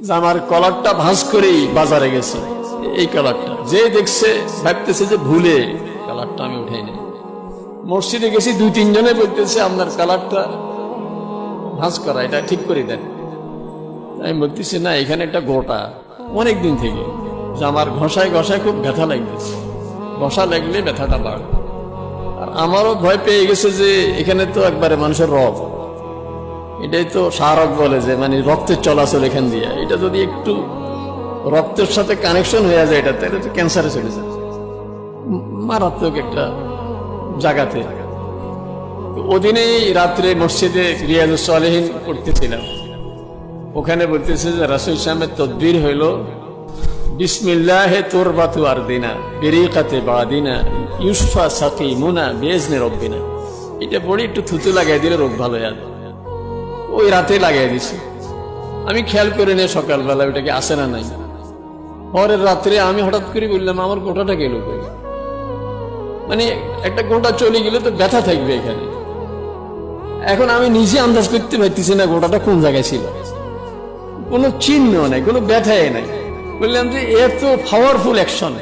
যে আমার কলারটা ভাঁজ করেই বাজারে গেছে, এই কালারটা যে দেখছে ভাবতেছে যে ভুলে কালারটা আমি উঠাই নাই। মসজিদে গেছি, 2-3 জনে বলতেছে আপনার কালারটা ভাঁজ করা, এটা ঠিক করে দেন। আমি বলতেছি না, এখানে একটা গোটা অনেকদিন থেকে যে আমার ঘষায় ঘষায় খুব ব্যথা লাগতেছে, ঘষা লাগলে ব্যথাটা বাড়ে। আর আমারও ভয় পেয়ে গেছে যে এখানে তো একবারে মানুষের রগ, এটাই তো শাহরগ বলে যে মানে রক্তের চলাচল এখান দিয়ে, এটা যদি একটু রক্তের সাথে কানেকশন হয়ে যায় এটা, তাহলে তো ক্যান্সারে চলে যায়, মারাত্মক একটা জায়গাতে। ওদিনেই রাত্রে মসজিদে রিয়াজুস সালেহিন পড়তেছিলাম, ওখানে বলতেছে যে রাসূল সাহেবের তদবির হইল বিসমিল্লাহে তুরবাতু আরদিনা বিরিকাতে বাদিনা ইউসফা সাকিমুনা বিইজনি রব্বিনা। এটা পড়ে একটু থুতু লাগাই দিলে রোগ ভালো হয়ে যাবে। ওই রাতে লাগাই দিছি, আমি খেয়াল করে নিয়ে সকালবেলা ওইটাকে আসে না নাই। পরের রাত্রে আমি হঠাৎ করে বললাম আমার গোটাটা গেল কই, মানে একটা গোটা চলে গেলে তো ব্যথা থাকবে এখানে। এখন আমি নিজে আন্দাজ করতে পারতেছি না গোটাটা কোন জায়গায় ছিল, কোনো চিহ্ন নাই, কোনো ব্যথাই নাই। বললাম যে এত পাওয়ারফুল অ্যাকশন,